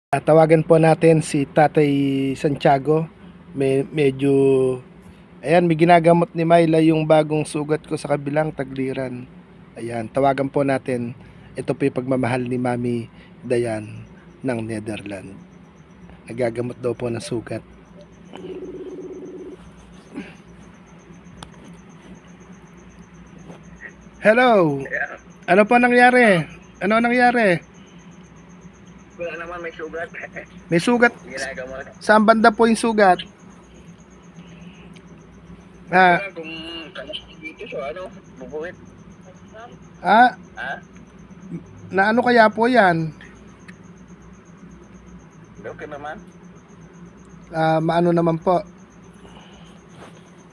Tawagan po natin si Tatay Santiago. Medyo ayan, may ginagamot ni Myla yung bagong sugat ko sa kabilang tagliran. Ayan, tawagan po natin. Ito po yung pagmamahal ni Mami Dayan ng Netherlands. Nagagamot daw po ng sugat. Hello. Ano po nangyari? Ano nangyari? Wala naman, may sugat. May sugat. Ginagamot. Saan banda po yung sugat? Ah, Kung dito so bubuwit. ah, Ha? na ano kaya po yan? Okay naman. Maano naman po.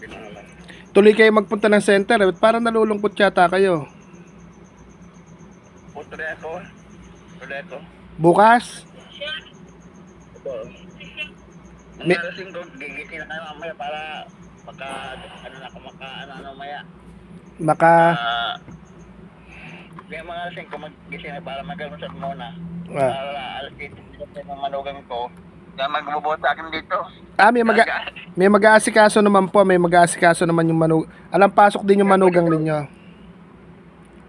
Okay naman. Tuloy kayo magpunta ng center. Parang nalulungkot yata kayo. Puto na ako. Bukas? Ito. Ang May- nalasing ko, gigitin na kayo mamaya para maya. Maka... Kaya mga lasing ko magigising na para mag-almusal muna. Ah, Para alas 8 ng manugang ko. Kaya magbubuhat sa akin dito. may mag-aasikaso naman po. May mag-aasikaso naman yung manug... Alam, pasok din yung manugang ninyo.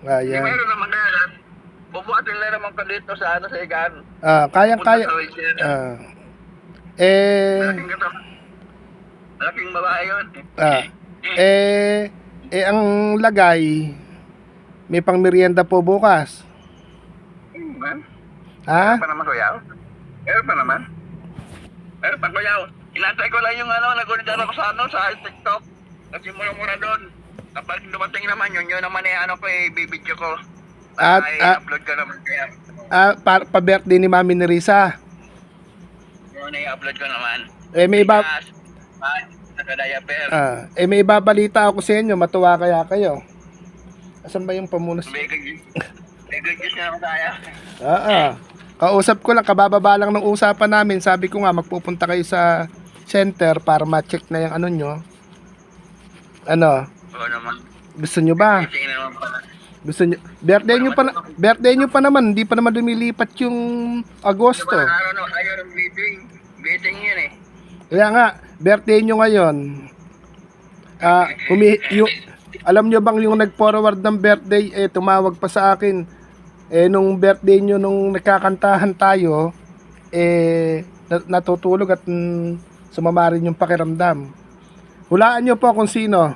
Ayan. Meron naman na. Bubuhatin na naman ko dito sa sa igan. Kayang-kaya. Punta sa wheelchair. Malaking babae yun. Ah, ang lagay, may pang merienda po bukas. Man. Ha? Meron pa naman kuyaw. Meron pa kuyaw. Inantay ko lang yung nag-order ako sa TikTok. Kasi mura-mura doon. Kapag dumating naman yun naman bibidyo ko. At, I-upload ko naman kaya. Pa-birthday ni Mami ni Risa. Yun i-upload ko naman. May iba... Naka-diaper. may ibabalita ako sa inyo, matuwa kaya kayo. Asan ba yung pamunas? May good news na ako tayo. Kausap ko lang, kabababa lang ng usapan namin. Sabi ko nga, magpupunta kayo sa center para ma-check na yung ano nyo. Ano? Oo naman. Gusto nyo ba? Tingin naman pala. Gusto nyo? Birthday nyo pa naman, hindi pa naman lumilipat yung Agosto. Ayaw ng meeting yun eh. Kaya nga, birthday nyo ngayon. Alam nyo bang yung nag-forward ng birthday, tumawag pa sa akin. Nung birthday nyo, nung nagkakantahan tayo, natutulog at sumama rin yung pakiramdam. Hulaan nyo po kung sino.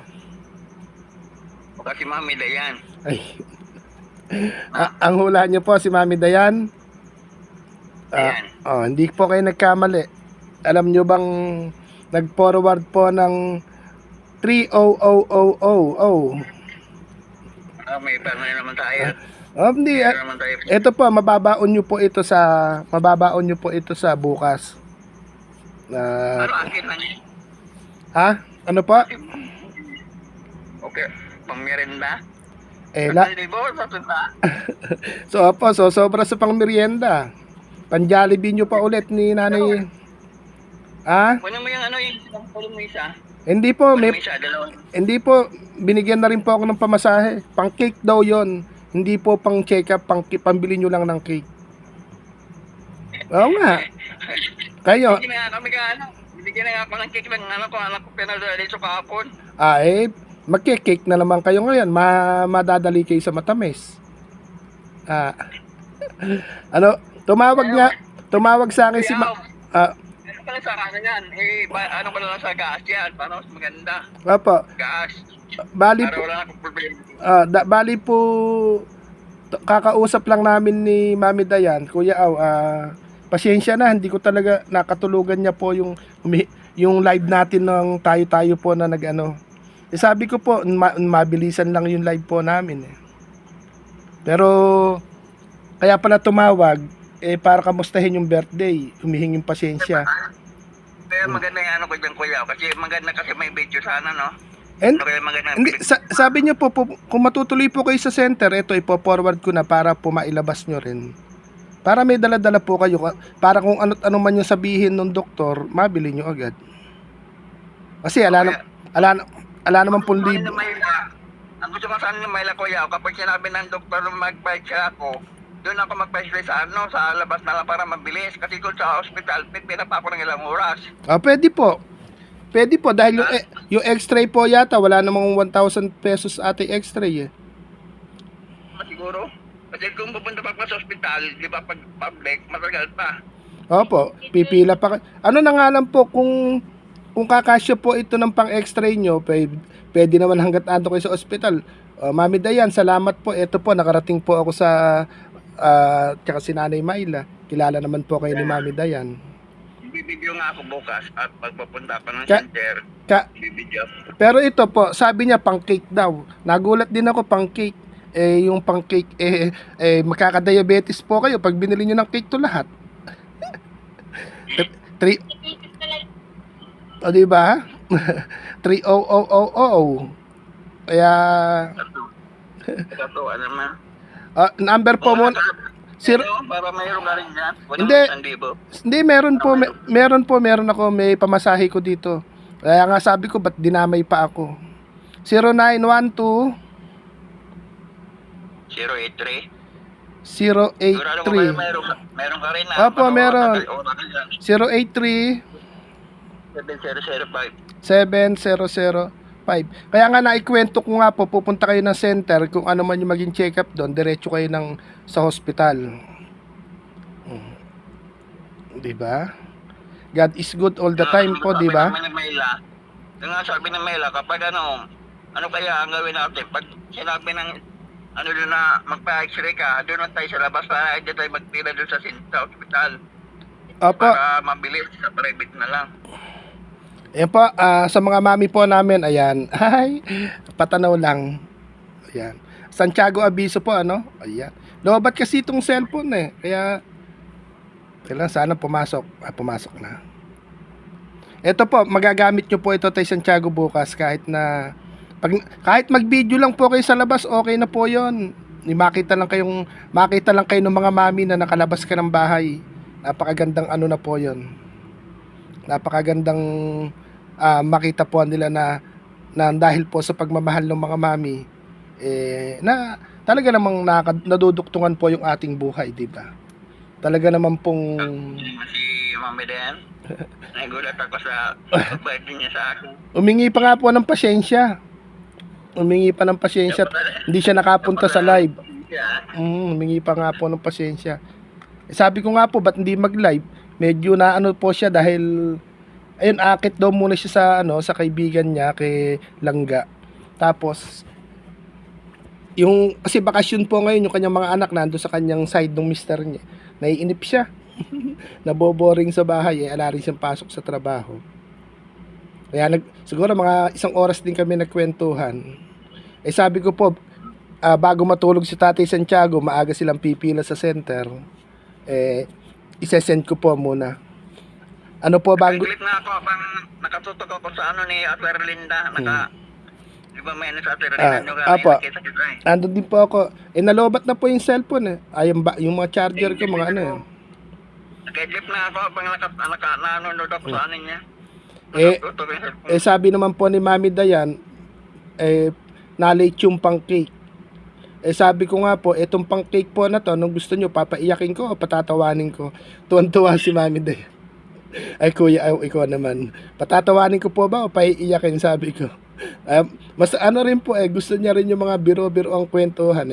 Kasi Mami Dayan. Ay. Ang hula nyo po si Mami Dayan. Hindi po kayo nagkamali. Alam nyo bang nag-forward po ng 30000. May pera naman tayo. Hindi. Ito po, mababaon nyo po ito sa bukas. Ano akin lang yun? Ha? Ano po? Okay. Pangmerinda? So sobra sa pang merienda. Pan-Jollibee nyo pa ulit ni nanay. Kunin mo yung yung isa. Hindi po, Dalawa. hindi po, binigyan na rin po ako ng pamasahe. Pang cake daw yon. Hindi po pang check-up, pambili nyo lang ng cake. Oo nga. Kayo. Binigyan na ako ng cake ng anak ko pinadali sa kahapon. Magke-cake na naman kayo ngayon. Madadali kayo sa matamis. Tumawag sa akin si Ano sa kanan yan? Ano ko lang sa gas yan? Paano mas maganda? Opo. Gas. Bali Para po, wala akong problema. bali po, kakausap lang namin ni Mami Dayan, Kuya Aw, pasensya na, hindi ko talaga nakatulugan niya po yung live natin ng tayo-tayo po na nag-ano. Sabi ko po, mabilisan lang yung live po namin. Pero, kaya pala tumawag, para kamustahin yung birthday, humihinging pasensya. Kaya maganda yung ko dyan, kuya. Kasi maganda kasi may video sana, no? And, Kaya maganda. sabi niyo po, kung matutuloy po kayo sa center, ito ipo-forward ko na para po mailabas nyo rin. Para may dala-dala po kayo. Para kung ano man yung sabihin ng doktor, mabili nyo agad. Kasi ala naman pong libo. Ang gusto ko sana ni Mayla, kuya, kapag sinabi ng doktor mag-bike siya ako, doon ako magpa-spray sa ano, sa labas na lang para mabilis. Kasi kung sa hospital, pipila pa ako ng ilang oras. Pwede po. Pwede po dahil yung x-ray po yata wala namang 1,000 pesos ate x-ray eh. Siguro. Kasi kung pupunta pa ako sa hospital, di ba pag public, matagal pa. Opo, pipila pa. Ano na nga lang po kung kakasya po ito ng pang x-ray nyo, pwede naman hanggat ando kayo sa ospital. Mami Dayan, salamat po. Ito po, nakarating po ako sa tsaka si Nanay Myla. Kilala naman po kayo ni Mami Dayan. Bibidyo nga ako bukas at pagpapunta pa ng Ka- center, Ka- bibidyo. Pero ito po, sabi niya pang cake daw. Nagulat din ako pang cake. Yung pang cake, magkaka-diabetes po kayo pag binili niyo ng cake to lahat. 3 O di ba? 30000. Kaya Katuwa naman. number po mo Pero para mayroon ka rin dyan. Hindi. 1,000. Hindi, meron ako, may pamasahe ko dito. Kaya nga sabi ko, ba't dinamay pa ako? 0912 083. 083 Sigurado mo ba meron ka rin na? Opo, meron. 083 7005. 7005. Kaya nga naikwento ko nga po, pupunta kayo ng center, kung ano man yung maging check-up doon, diretso kayo sa hospital. Di ba? God is good all the time po, di ba? Yung nga sabi ng Mela, kapag ano kaya ang gawin natin? Pag sinabi ng ano doon na magpa-x-ray ka, doon tayo sa labas para hindi tayo magpila doon sa hospital. Opo. Para mabilis sa private na lang. Ayan po, sa mga mami po namin, ayan. Hi, patanaw lang. Ayan. Santiago Abiso po, ano? Ayan. Lobat kasi itong cellphone eh. Kaya, kailangan sana pumasok. Pumasok na. Ito po, magagamit nyo po ito tayo Santiago bukas kahit mag-video lang po kayo sa labas, okay na po yon. Makita lang kayo ng mga mami na nakalabas ka ng bahay. Napakagandang ano na po yon. Napakagandang makita po nila na dahil po sa pagmamahal ng mga mami na talaga namang naduduktungan po yung ating buhay, di ba? Talaga naman pong si Mami Den, nagulat ako sa pagbayad niya sa akin. Umingi pa nga po ng pasyensya. Hindi siya nakapunta sa live. Humingi pa nga po ng pasyensya. Sabi ko nga po, ba't hindi mag-live? Medyo na ano po siya dahil ayun, akit daw muna siya sa kaibigan niya kay Langga. Tapos kasi bakasyon po ngayon yung kanyang mga anak nando sa kanyang side ng mister niya. Naiinip siya. Naboboring sa bahay ala rin siyang pasok sa trabaho. Kaya siguro mga 1 oras din kami nagkwentuhan. Sabi ko po, bago matulog si Tatay Santiago, maaga silang pipila sa center. Isesend ko po muna. Ano po bago? Click na ako, nakatutok ako sa ano ni Atler Linda, di ba may sa Atler Linda, Apo. Ando din po ako. Nalobat na po yung cellphone yung mga charger ko, mga ano eh. Nakidlip na ako, pang nanonood ako sa ano niya. Sabi naman po ni Mami Dayan, na-late yung pang cake. Sabi ko nga po, itong pang cake po na to, nung gusto nyo, papaiyakin ko o patatawanin ko. Tuwan-tuwa si Mami Dayan. Ay kuya, ikaw naman. Patatawanin ko po ba o paiiyakin, sabi ko. Mas ano rin po gusto niya rin yung mga biro-biro ang kwentuhan.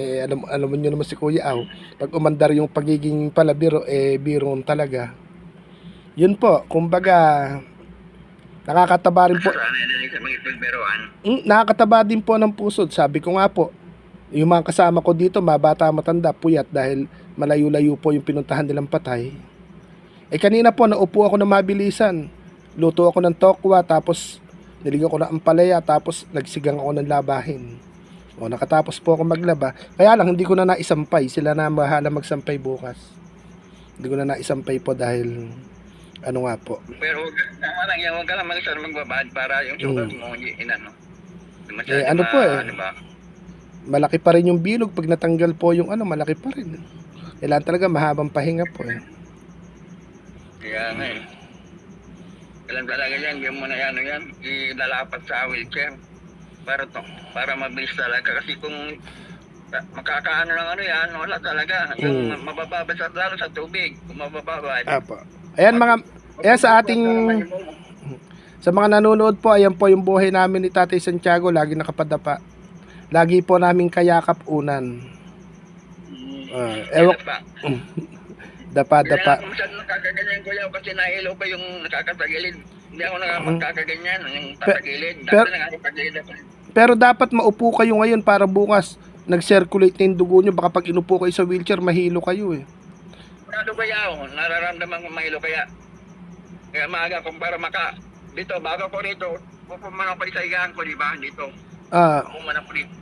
Alam mo nyo naman si Kuya Aw. Pag umandar yung pagiging palabiro, biro talaga. Yun po, kumbaga, nakakataba rin po. Nakakataba din po ng pusod. Sabi ko nga po, yung mga kasama ko dito, mabata matanda, puyat dahil malayo-layo po yung pinuntahan nilang patay. Kanina po, naupo ako ng mabilisan. Luto ako ng tokwa, tapos niligaw ko ng ampalaya, tapos nagsigang ako ng labahin. Nakatapos po ako maglaba. Kaya lang, hindi ko na naisampay. Sila na mahala magsampay bukas. Hindi ko na naisampay po dahil ano nga po. Pero huwag ka lang magbabad para yung sugar mo inano. Ano po Diba? Malaki pa rin yung bilog. Pag natanggal po yung malaki pa rin. Kailangan talaga mahabang pahinga po Kaya nga Kailan talaga yan, yung muna yan, ilalapat sa wheelchair. Para mabilis talaga. Kasi kung makakaano ng ano yan, wala talaga. Yung mabababad lalo sa tubig, kung mabababad. Apo. Ayan sa ating sa mga nanonood po, ayan po yung buhay namin ni Tatay Santiago, lagi nakapadapa. Lagi po namin kayakap unan. Ewan, Pa. dapa. Kaya ako masyadong nakakaganyan kuya kasi nahilo pa yung nakakatagilid. Hindi ako magkakaganyan, yung tatagilid. Dati nakakatagilid ako. Pero dapat maupo kayo ngayon para bukas nag-circulate na yung dugo nyo. Baka pag inupo kayo sa wheelchair, mahilo kayo eh. Ano kaya ako, nararamdaman ko mahilo kaya. Kaya maaga kung para dito, bago ko rito, pupuman ako sa higaan ko, di ba? Dito. Pupuman ako dito.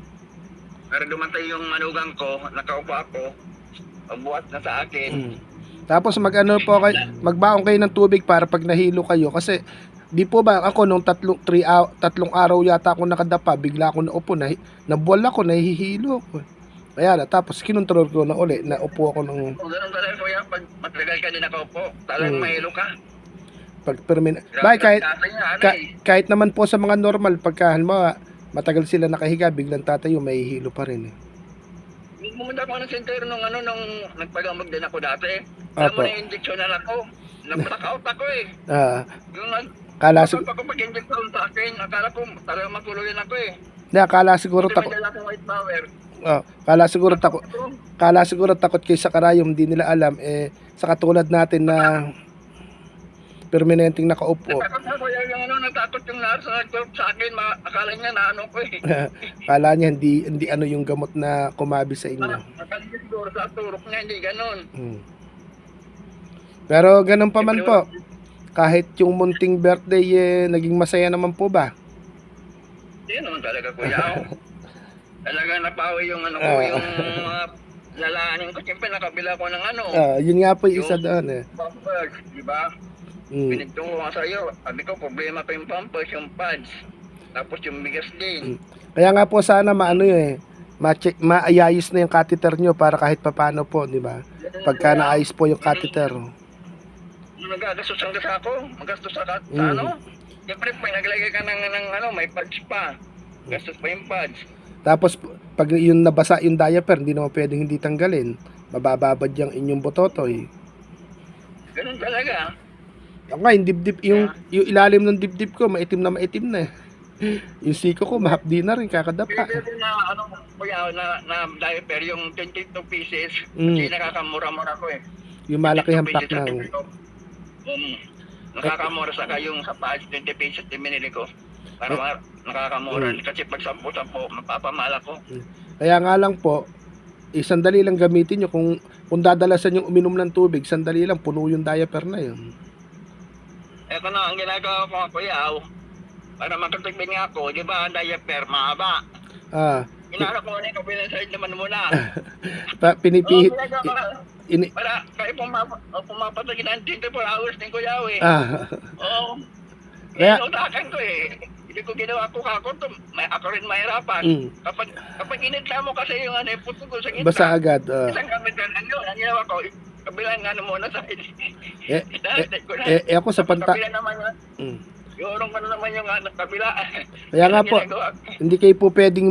Para dumantay yung manugang ko, nakaupo ako, buhat na sa akin. Tapos magbaon kayo ng tubig para pag nahilo kayo. Kasi, di po ba ako nung tatlong araw yata ako nakadapa, bigla ako naupo, nabuwal ako, nahihilo ko. Kaya tapos kinontrol ko na uli, naupo ako ng... Kung ganun talaga kuya, pag matagal ka din nakaupo, talagang mahilo ka. Kahit naman po sa mga normal, pagka matagal sila nakahiga, biglang tatayo, mahihilo pa rin eh. Pumunta ako ng sentero nung nagpagamot din ako dati. Alam mo na injection na ako. Nag-blackout ako eh. Yung pag-injection sa akin, akala ko talagang matuloy ako eh. Akala siguro takot. Kala siguro takot kayo sa karayom, hindi nila alam sa katulad natin na permanenteng nakaupo. Natakot yung nurse sa akin, akala niya na ko eh. Akala niya hindi yung gamot na kumabi sa inyo. Akala niya siguro sa turok niya, hindi ganun. Pero ganun pa man po. Kahit yung munting birthday naging masaya naman po ba? Hindi naman talaga kuya. Talaga napawi yung yung lalaanin ko. Siyempre nakabila ko ng yun nga po yung isa doon eh. Pampers, di ba? Pinagtungo ko sa'yo. Sabi ko, problema pa yung pampers, yung pads. Tapos yung bigas din. Kaya nga po sana maayayos na yung catheter nyo para kahit papano po, di ba? Pagka naayos po yung catheter. Nagagastos ang gasa ako. Magastos sa Siyempre, pag naglagay ka ng may pads pa. Gastos pa yung pads. Tapos, pag yung nabasa yung diaper, hindi naman pwedeng hindi tanggalin. Mabababad yung inyong bototoy. Ganun talaga. Ako nga, yung dibdib, yung ilalim ng dibdib ko, maitim na eh. Yung siko ko, mahapdi na rin, kakadapa. Pwede na diaper, yung 22 pieces, kasi nakakamura-mura ko eh. Yung malaki hampak na. Nakakamura saka yung sa pads, 20 pieces din binili ko. Para nakakamura. Kasi pag 10-10, mapapamala ko. Kaya nga lang po, sandali lang gamitin nyo. Kung dadalasan yung uminom ng tubig, sandali lang, puno yung diaper na yun. Ito na, ang ginagawa ko nga kuya, para makatagpin nga ako, di ba, ang diaper, mahaba. Inarap ko na yung kabilang side naman muna. Pinipihit. Para kayo pumapatagin ang 24 hours din kuya, Oo. Kaya utakan ko eh. Hindi ko ginawa ko ako rin mahirapan. Kapag initla mo kasi yung yung puto ko sa gitna. Basa agad. Isang gamit ang ginawa ko, kabilang muna sa ako sa kabila naman yun. Iurong ko na naman yung kabila. Kaya nga po, hindi kayo po pwedeng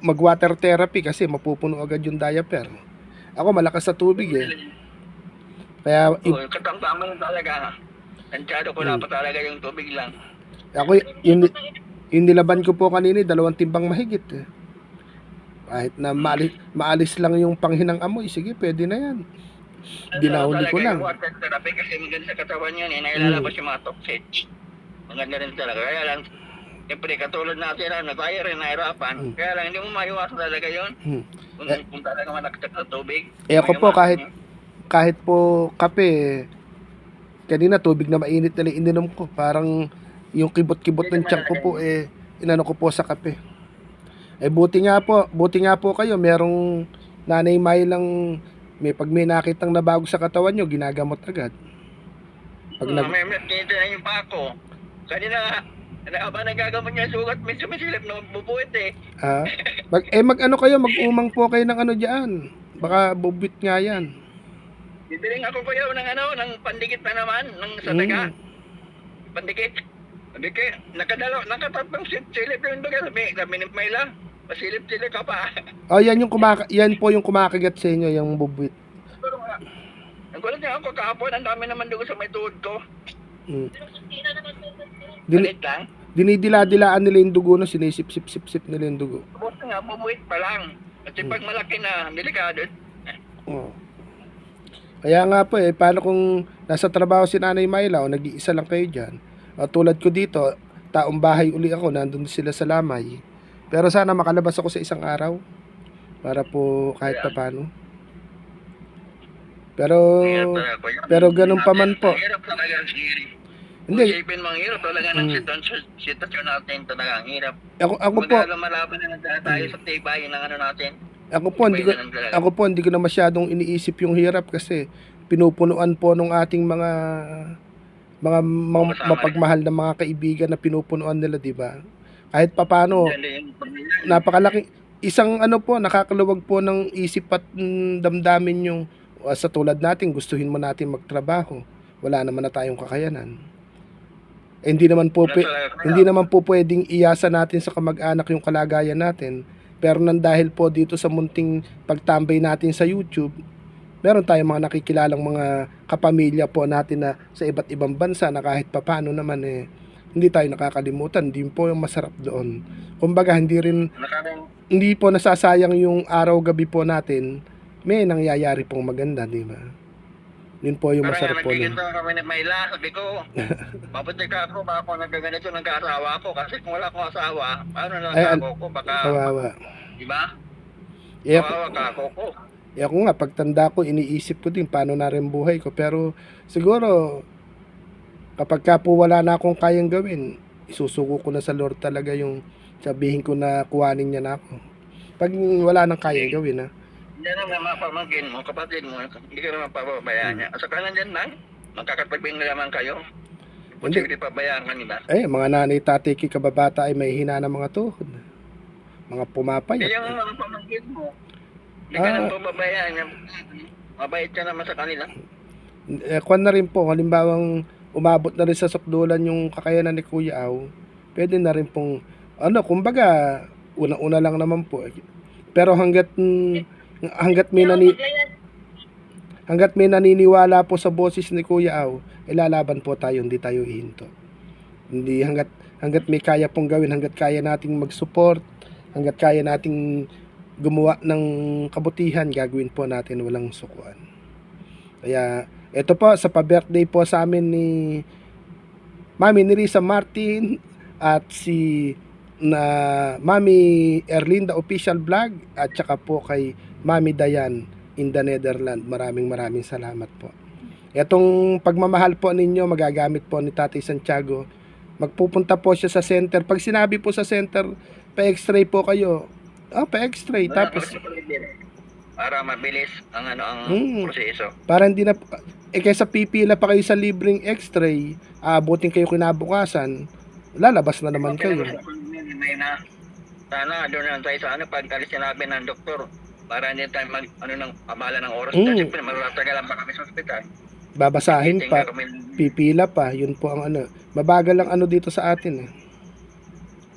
mag water therapy kasi mapupuno agad yung diaper. Ako malakas sa tubig eh. Kaya katang-tama talaga. Tansyado ko na pa talaga yung tubig lang. Ako yung nilaban ko po kanina, 2 timbang mahigit eh. Kahit na maalis lang yung panghinang amoy, sige, pwede na yan. Dinahuli ko lang. Water therapy kasi maganda sa katawan yun eh, nailalabas yung mga toxic. Maganda rin talaga. Kaya lang, siyempre katulad natin, tayo rin nahirapan. Kaya lang, hindi mo maiwasan talaga yun. Kung talaga manakit sa tubig. Ako po, kahit po kape, kanina tubig na mainit na ininom ko. Parang yung kibot-kibot ng tiyan ko po inano ko po sa kape. Buti nga po kayo, merong nanay May lang, pag may nakitang nabago sa katawan nyo, ginagamot agad. May kinita na yung pako. Kanina, habang nagagamot niya sugat, may sumisilip na bubuit eh. Mag-ano kayo, mag-umang po kayo ng dyan. Baka bubit nga yan. Bibiling ako kayo ng pandikit na naman, ng sa daga. Pandikit. Nakatatlong silip yung daga, sabi ni Mayla. Pasilip-silip ka pa. Oh, yan po yung kumakagat sa inyo, yung bubwit. Pero nga, ang gulat niya ako kahapon, ang dami naman doon sa may tuhod ko. Mm. Din, Galit lang. dinidila-dilaan nila yung dugo na sinisip-sip-sip-sip nila yung dugo. Tapos nga, bumuit pa lang. Kasi pag malaki na, delikado. Oh. Kaya nga po paano kung nasa trabaho si Nanay Myla o nag-iisa lang kayo dyan? O, tulad ko dito, taong bahay uli ako, nandun sila sa Lamay. Pero sana makalabas ako sa isang araw para po kahit paano. Pero ganun pa man po. Ang hirap talaga, Siri. Hindi. Isipin mo, ang hirap talaga ng sitwasyon natin talaga. Ang hirap. Ako po, Malaban na tayo sa tibay ng ano natin. ako po hindi ko na masyadong iniisip yung hirap kasi pinupunuan po nung ating mga mapagmahal na mga kaibigan na pinupunuan nila, di ba? Kahit papaano, napakalaki isang nakakaluwag po ng isip at damdamin yung sa tulad natin, gustuhin mo natin magtrabaho. Wala naman na tayong kakayanan. Hindi naman po pwedeng iasa natin sa kamag-anak yung kalagayan natin. Pero nang dahil po dito sa munting pagtambay natin sa YouTube, meron tayong mga nakikilalang mga kapamilya po natin na sa iba't ibang bansa na kahit papano naman hindi tayo nakakalimutan. Hindi po yung masarap doon. Kumbaga hindi po nasasayang yung araw-gabi po natin. May nangyayari pong maganda, di ba? Yun po yung masarap po. Parang nagkikita kami ni Mayla, sabi ko, mabuti ka ako, baka ako nagkaganito ng kaasawa ko. Kasi kung wala akong asawa, paano lang ako ko? Baka, kawawa. Diba? Kawawa ka ako ko. Ako nga, pagtanda ko, iniisip ko din paano na rin buhay ko. Pero siguro, kapag ka po wala na akong kayang gawin, isusuko ko na sa Lord talaga yung sabihin ko na kuhanin niya na ako. Pag wala nang kayang gawin, Hindi naman mapamangkin mo, kapatid mo, hindi ka naman pababayaan niya. Asa ka lang dyan lang, magkakapagbing naman kayo. Hindi. Hindi pabayaan ka nila. Mga nanay, tatay, kababata ay may hina ng mga tuhod. Mga pumapayat. Kaya nga mga pamangkin mo, hindi ka naman pababayaan niya. Mabait ka naman sa kanila. Kwan na rin po, halimbawang umabot na rin sa sukdulan yung kakayanan ni Kuya Aw, pwede na rin pong, kumbaga, una-una lang naman po. Pero hanggat may naniniwala po sa boses ni Kuya Aw, ilalaban po tayo, hindi tayo ihinto. Hindi hanggat may kaya pong gawin, hanggat kaya nating mag-support, hanggat kaya nating gumawa ng kabutihan, gagawin po natin, walang sukuan. Kaya ito po sa pa-birthday po sa amin ni Mami Nerissa Martin at si Mami Erlinda Official Vlog at saka po kay Mami Dayan in the Netherlands. Maraming salamat po. Itong pagmamahal po ninyo magagamit po ni Tatay Santiago. Magpupunta po siya sa center. Pag sinabi po sa center, pa-x-ray po kayo. Pa-x-ray. Tapos para mabilis ang proseso. Para hindi na kaysa pipila pa kayo sa libreng x-ray, abutin kayo kinabukasan, lalabas na naman kayo. Sana doon lang tayo sa pagkalis sinabi ng doktor para hindi tayo ng abala ng oras. Kasi marutagalan pa kami sa ospital. Babasahin pa, pipila pa, yun po ang mabagal lang dito sa atin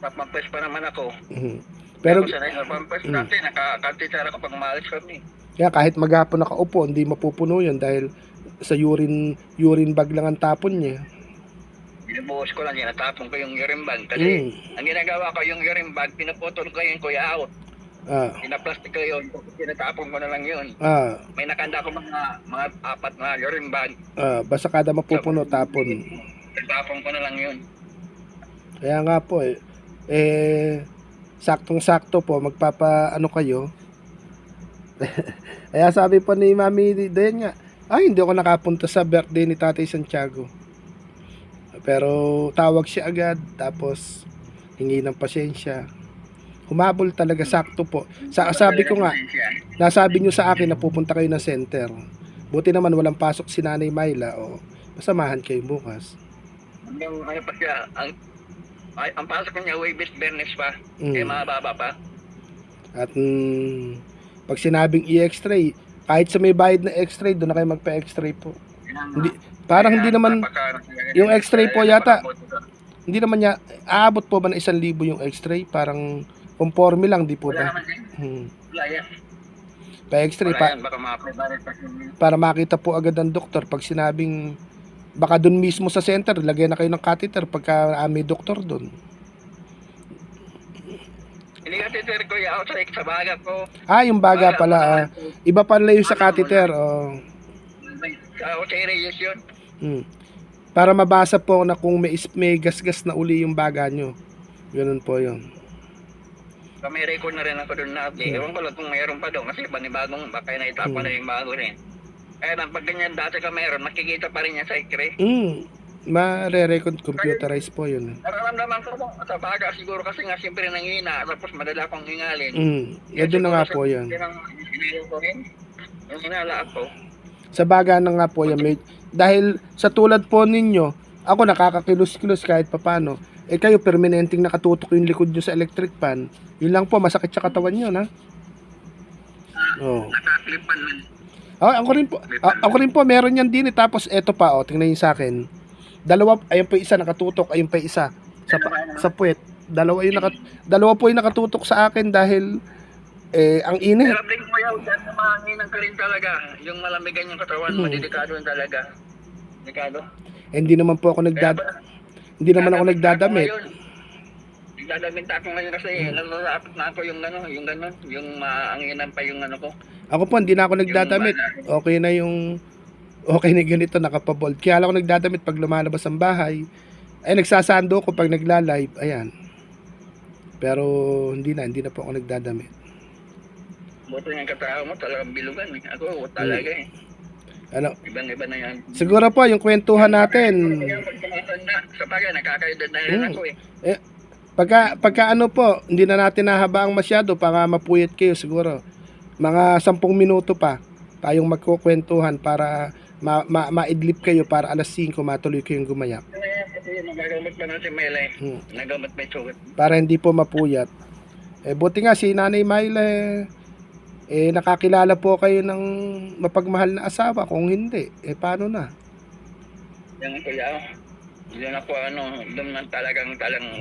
Papampes pa naman ako. Pero sanay sa pampes natin, nakakantitara ko pag maalis kami. Kaya kahit maghapon nakaupo, hindi mapupuno yun dahil sa urine bag lang ang tapon niya. Binubuhos ko lang yan, natapon ko yung urine bag. Kasi ang ginagawa ko yung urine bag, pinaputol ko yung kuya out. Pinaplastic ko yun, pinatapon ko na lang yun. May nakanda ko mga 4 na urine bag. Basta kada mapupuno, tapon. Tapon ko na lang yun. Kaya nga po saktong-sakto po, magpapaano kayo. Kaya sabi po ni Mami Dayan nga, hindi ako nakapunta sa birthday ni Tatay Santiago. Pero tawag siya agad, tapos hingi ng pasensya. Humabol talaga, sakto po. Sabi ko nga, nasabi nyo sa akin na pupunta kayo ng center. Buti naman walang pasok si Nanay Myla, pasamahan kayo bukas. Pa siya, ang pasok niya Webis Bernes pa, kaya mababa pa. At pag sinabing i-x-ray, kahit sa may bayad na x-ray, doon na kayo magpa-x-ray po. Parang hindi naman, yung x-ray po yata, hindi naman niya, aabot po ba na 1,000 yung x-ray? Parang Conforme lang, di po Wala ba? naman din. Hmm. Wala yan. Pa-X-ray Wala pa, yan. Baka ma-prevent pa para makita po agad ng doktor pag sinabing baka dun mismo sa center, lagyan na kayo ng catheter pagka may doktor dun. Hindi kasi sir kuya ako sa baga ko. Yung baga pala. Iba pala yung sa catheter. Oh. Ako sa Reyes yun. Para mabasa po na kung may gas-gas na uli yung baga nyo. Ganun po yun. So, may record na rin ako doon na. Ewan ko lang kung mayroon pa doon kasi panibagong baka na itapon na yung bago rin. Kaya pag ganyan dati ka mayroon, makikita pa rin yan sa X-ray. Mare-record, computerized po yun. Nararamdaman ko sa baga siguro kasi nga siyempre nangina tapos madala akong hingalin. Doon na nga po yun. Yung hinala ako. Sa baga na nga po yan. Dahil sa tulad po ninyo, ako nakakakilos-kilos kahit papano. Kayo permanenteng nakatutok yung likod nyo sa electric fan. Yun lang po, masakit sa katawan nyo, na? Nakaklipan man. Ako rin po, meron yan din. Tapos eto pa, tingnan nyo sa akin. Dalawa, ayun po isa nakatutok, ayun pa isa sa puwet. Dalawa po yung nakatutok sa akin dahil ang init. Pero din ko yan, dyan mahanginan ka rin talaga. Yung malamigan yung katawan mo, delikado yun talaga. Delikado. Hindi naman po ako hindi naman ako nagdadamit. Nagdadamit ako ngayon kasi nalulapit na ako yung maanginan pa yung ano ko. Ako po, hindi na ako nagdadamit. Okay na ganito, nakapabold. Kaya lang ako nagdadamit pag lumalabas ang bahay. Nagsasando ko pag nagla-live. Ayan. Pero hindi na po ako nagdadamit. Buto yung katao mo, talagang bilugan. Ako, talaga Ibang-iba na yan. Siguro po, yung kwentuhan natin. Sa bagay, nakakaedad na rin ako Pagka ano po, hindi na natin nahabaang masyado para mapuyat kayo siguro. Mga 10 minuto pa tayong magkukwentuhan para maidlip kayo para alas 5 matuloy kayong gumayak. Kasi nagagamit pa natin Maylay. Nagamit may sugat. Para hindi po mapuyat. Buti nga si Nanay Maylay, nakakilala po kayo ng mapagmahal na asawa. Kung hindi, paano na? Yan kuya. Yun ako doon na talagang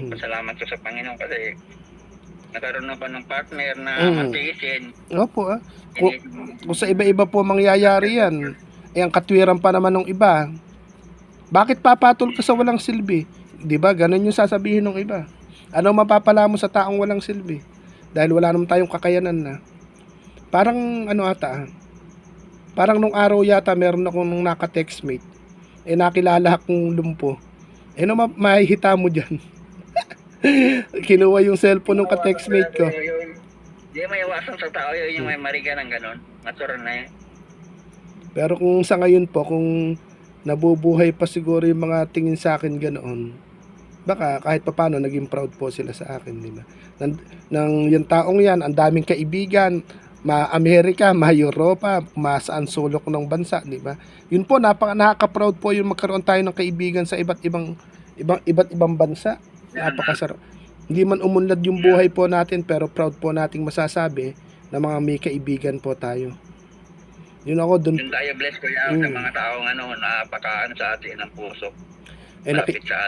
pasalamat ko sa Panginoon kasi nagkaroon ako ng partner na matiisin. Opo kung sa iba-iba po mangyayari yan, ang katwiran pa naman ng iba. Bakit papatol ka sa walang silbi? Diba? Ganun yung sasabihin ng iba. Ano mapapala mo sa taong walang silbi? Dahil wala naman tayong kakayanan na. Parang parang nung araw yata meron akong naka-textmate. Nakilala akong lumpo. Mahihita mo dyan. Kinuha yung cellphone ng ka-textmate ko. Hindi may iwasan sa tao yun yung may mariga ng ganon. Natural na yun. Pero kung sa ngayon po, kung nabubuhay pa siguro yung mga tingin sa akin ganoon, baka kahit papano naging proud po sila sa akin, di ba? Nang yung taong yan, ang daming kaibigan, ma-Amerika, ma-Europa, saan sulok ng bansa, di ba? Yun po, nakaka-proud po yung magkaroon tayo ng kaibigan sa iba't ibang bansa. Napakasarap. Hindi man umunlad yung buhay po natin, pero proud po nating masasabi na mga may kaibigan po tayo. Yun ako dun. Yun tayo bless ko yan sa mga taong napakaan sa atin ng puso.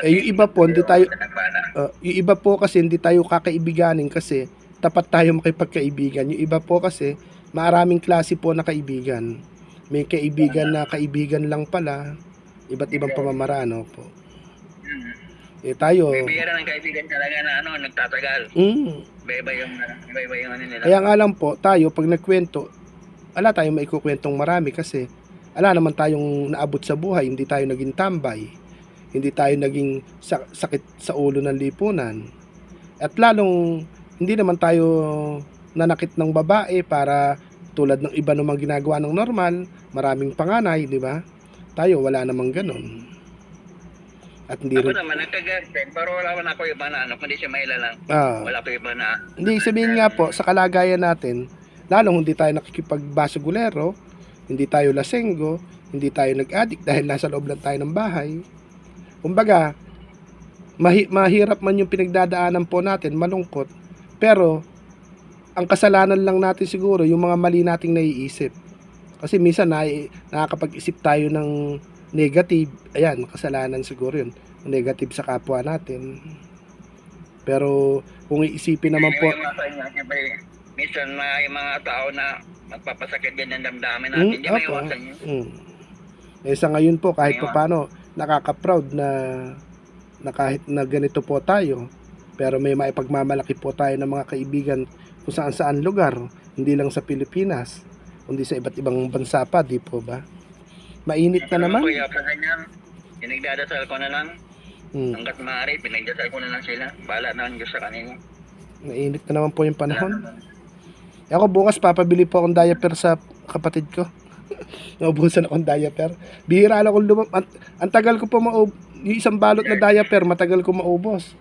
Yung iba po, yung iba po kasi hindi tayo kakaibiganin kasi tapat tayo makipagkaibigan. Yung iba po kasi maraming klase po na kaibigan. May kaibigan na kaibigan lang pala, iba't ibang pamamaraan po. Tayo. May bihira ng kaibigan talaga na nagtatagal. Iba-iba yung nila. Kaya nga lang po, tayo pag nagkwento, wala tayong maikukwentong marami kasi wala naman tayong naabot sa buhay, hindi tayo naging tambay, hindi tayo naging sakit sa ulo ng lipunan, at lalong hindi naman tayo nanakit ng babae para tulad ng iba namang ginagawa ng normal, maraming panganay, di ba? Tayo wala namang ganun. At hindi ako naman nagka-girlfriend, pero wala man ako iba na kundi si Mayla lang. Wala ko iba na. Hindi, sabihin nga po, sa kalagayan natin, lalong hindi tayo nakikipagbasugulero, hindi tayo lasenggo, hindi tayo nag-addict dahil nasa loob lang tayo ng bahay. Kumbaga, mahirap man yung pinagdadaanan po natin, malungkot, pero ang kasalanan lang natin siguro yung mga mali nating naiisip. Kasi minsan nakakapag-isip tayo ng negative. Ayan, kasalanan siguro yun. Negative sa kapwa natin. Pero kung iisipin naman po, Minsan may mga tao na magpapasakit din ng damdamin natin. Hindi may opo. iwasan yun. Eh sa ngayon po kahit pa paano nakaka-proud na kahit na ganito po tayo, pero may maipagmamalaki po tayo ng mga kaibigan kung saan lugar, hindi lang sa Pilipinas, kundi sa iba't ibang bansa pa, di po ba? Mainit na naman. Kuya, pa ganyan, pinagdadasal ko na lang. Hanggat maaari, pinagdasal ko na lang sila. Bahala na ang Diyos sa kanila. Mainit na naman po yung panahon. Ako bukas papabili po akong diaper sa kapatid ko. Naubusan akong diaper. Bihira lang akong ang tagal ko po yung isang balot na diaper, matagal ko maubos.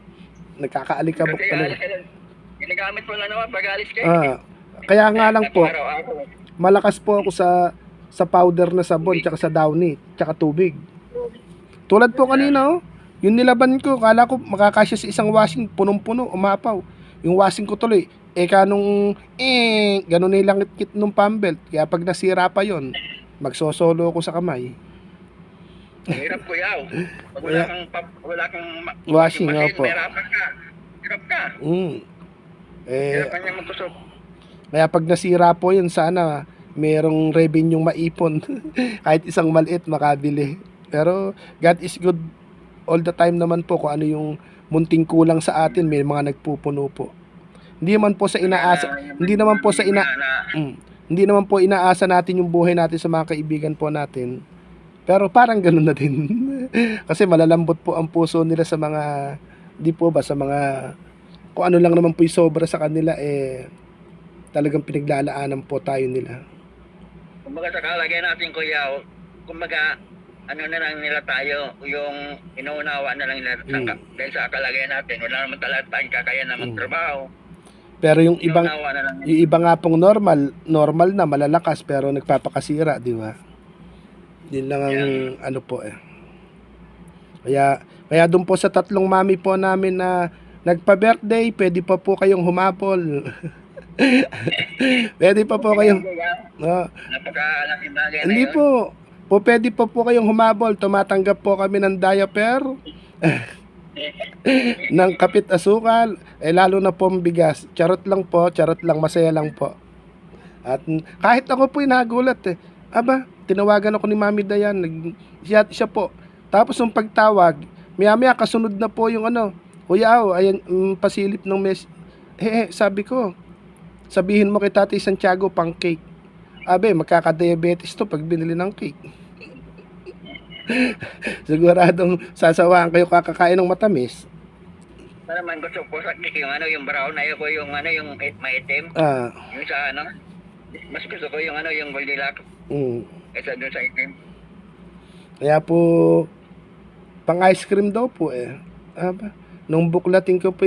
Nagkakaalikabok talaga. Ginagamit mo na naman pag alis kayo. Kaya nga lang po, malakas po ako sa powder na sabon, tsaka sa Downy, tsaka tubig. Tulad po kanina, yung nilaban ko, kala ko makakasya sa isang washing, punong-puno, umapaw. Yung washing ko tuloy, ganun na yung langit-kit nung pambelt. Kaya pag nasira pa yon, magsosolo ako sa kamay. Hirap kuya. Pag wala kang washing, machine, opo. mahirapan ka. Hirap ka. Hirapan niya magtusok. Kaya pag nasira po yun, sana merong revenue maipon. Kahit isang maliit makabili. Pero God is good all the time naman po kung ano yung munting kulang sa atin, may mga nagpupuno po. Hindi naman po inaasa natin yung buhay natin sa mga kaibigan po natin. Pero parang ganoon na din. Kasi malalambot po ang puso nila sa mga, di po ba, sa mga, kung ano lang naman po yung sobra sa kanila, talagang pinaglalaanan po tayo nila. Kumbaga sa kalagayan natin kuya, kumbaga, ano na lang nila tayo, yung inuunawa na lang nila dahil sa kalagayan natin, wala naman talaga tayong kakaya na magtrabaho. Pero yung iba nga pong normal na, malalakas, pero nagpapakasira, di ba? Yun lang ang ano po Kaya doon po sa tatlong mami po namin na nagpa-birthday, pwede pa po kayong humapol. Pwede pa po kayong napakalaking bagay na hindi yun. po pwede pa po kayong humabol. Tumatanggap po kami ng diaper ng kapit asukal, lalo na po ang bigas. Charot lang, masaya lang po. At kahit ako po nagulat aba, tinawagan ako ni Mami Dayan, siya po. Tapos yung pagtawag, maya kasunod na po yung Kuya ayan, pasilip ng sabi ko, sabihin mo kay Tatay Santiago pang cake. Abe, magkaka-diabetes to pag binili ng cake. Siguradong sasawaan kayo kakakain ng matamis. Para man gusto ko sa cake, yung brown na yung maitim. Yung sa mas gusto ko yung yung Goldilocks. Kaysa doon sa itim. Kaya po, pang ice cream daw po nung buklatin ko po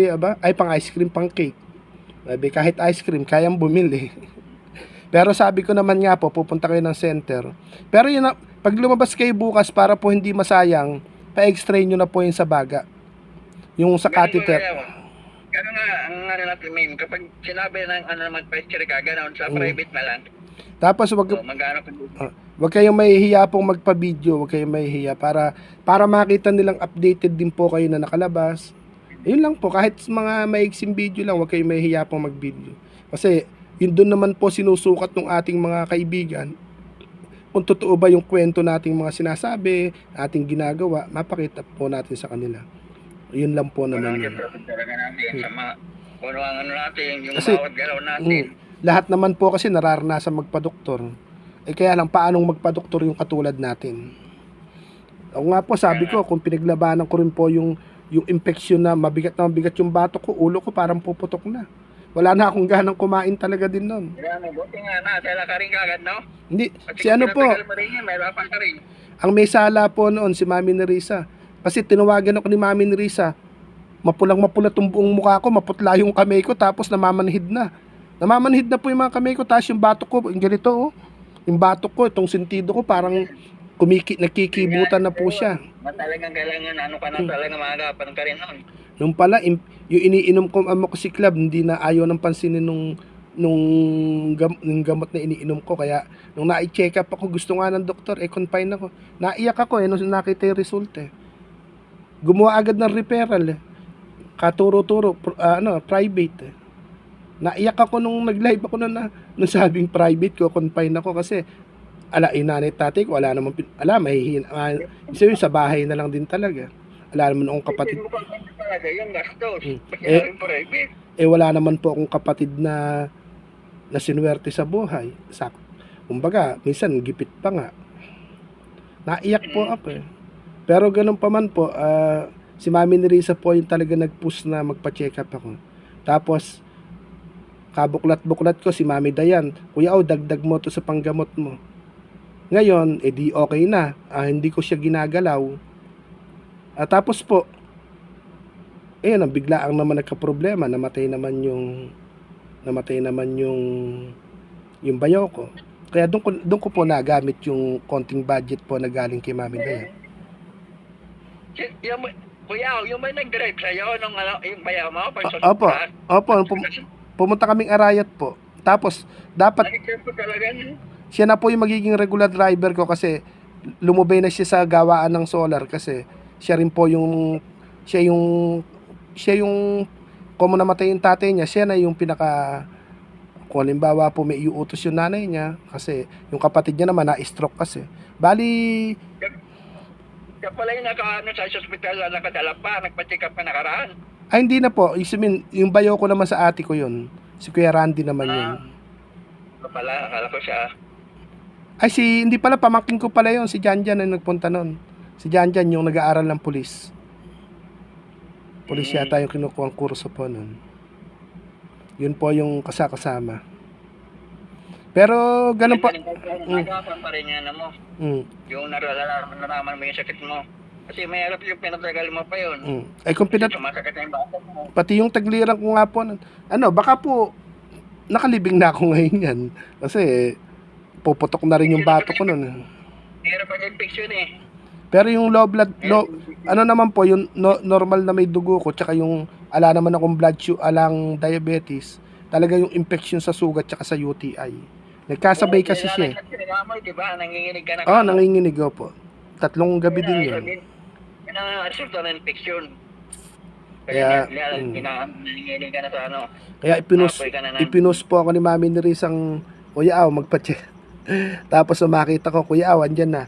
pang ice cream, pang cake. Sabi, kahit ice cream, kayang bumili. Pero sabi ko naman nga po, pupunta kayo ng center. Pero yun, pag lumabas kayo bukas para po hindi masayang, pa-extray nyo na po yung sa baga. Yung sa catheter. Gano'n nga, ang natin main, kapag sinabi ng mag-picture ka, gano'n, sa private na lang. Tapos wag kayong mahihiya pong magpa-video, wag kayong mahihiya para makita nilang updated din po kayo na nakalabas. Yun lang po, kahit mga maiksing video lang, wag kayong mahihiya pong mag-video. Kasi yun doon naman po sinusukat ng ating mga kaibigan. Kung totoo ba yung kwento nating mga sinasabi, ating ginagawa, mapakita po natin sa kanila. Yun lang po naman yun. Kasi, bawat galaw natin. Lahat naman po kasi nararanasan magpa-doktor. Kaya lang, paanong magpa-doktor yung katulad natin? Ako nga po, sabi ko, kung pinaglabanan ko rin po yung infection na mabigat yung batok ko, ulo ko parang puputok na. Wala na akong ganang kumain talaga din nun. Buti nga na, tala ka rin kagad, no? Hindi, si po, ang may sala po noon, si Mami Nerissa. Kasi tinawagan ako ni Mami Nerissa, mapulang-mapula tong buong mukha ko, maputla yung kamay ko, tapos namamanhid na. Namamanhid na po yung mga kamay ko, tapos yung batok ko, yung ganito yung batok ko, itong sentido ko, parang nakikibutan na po siya. Talagang kailangan, ka na talaga maagapan ka rin noon. Nung pala, yung iniinom ko amoxicillin, hindi na ayaw ng pansinin nung gamot na iniinom ko. Kaya, nung na-check up ako, gusto nga ng doktor, confine ako. Naiyak ako nung nakita yung result Gumawa agad ng referral katuro-turo, private. Naiyak ako nung nag-live ako nung sabing private ko, confine ako kasi inanay tatay ko, wala naman, mahihina. Isa yun, sa bahay na lang din talaga. Wala naman akong kapatid. Hindi mo pa talaga yung gastos. Private. Wala naman po akong kapatid na sinuwerte sa buhay. Kumbaga, minsan gipit pa nga. Naiyak po ako eh. Pero ganun pa man po, si Mami ni Risa po yung talaga nag-push na magpa-check up ako. Tapos, kabuklat-buklat ko si Mami Dayan, Kuya, dagdag mo to sa panggamot mo. Ngayon, di okay na. Hindi ko siya ginagalaw. Tapos po, bigla ang naman nagka-problema. Namatay naman yung bayaw ko. Kaya doon ko po nagamit yung konting budget po na galing kay Mami Dayan. Kuya, yung may nag-drive sa'yo nung yung bayaw mo? Opo. Pumunta kaming Arayat po. Tapos, dapat siya na po yung magiging regular driver ko kasi lumubay na siya sa gawaan ng solar kasi siya rin po yung kung namatay yung tatay niya, siya na yung kung halimbawa po may iuutos yung nanay niya kasi yung kapatid niya naman na-stroke kasi. Bali, kaya pala yung sa hospital na nakadala pa, nagpa-check up ka nakaraan. hindi na po. Yung bayo ko naman sa ate ko yun. Si Kuya Randy naman yun. Pala, akala ko siya. Hindi pala, pamangkin ko pala yun. Si Janjan na nagpunta nun. Si Janjan yung nag-aaral ng pulis. Pulis yata yung kinukuha ang kurso po nun. Yun po yung kasama. Pero ganun po. Nagapan pa rin yan mo. Yung naraman mo yung sakit mo. Kasi mahirap yung pinatagal mo pa yun. Kung sumasakit na yung batok mo. Pati yung tagliran ko nga po. Baka po nakalibing na ako ngayon yan. Kasi puputok na rin yung bato ko nun. Mahirap ang infection eh. Pero yung low blood, naman po, yung normal na may dugo ko, tsaka yung ala naman akong alang diabetes, talaga yung infection sa sugat tsaka sa UTI. Nagkasabay kasi siya. Diba? Nanginginig ka na. Nanginginig po. 3 gabi din yun. Yan ang resulta ng infection. Kaya nanginginig ka na sa Kaya ipinus po ako ni Mami ni Risang, Kuya magpa-check. Tapos makita ko, Kuya andyan na.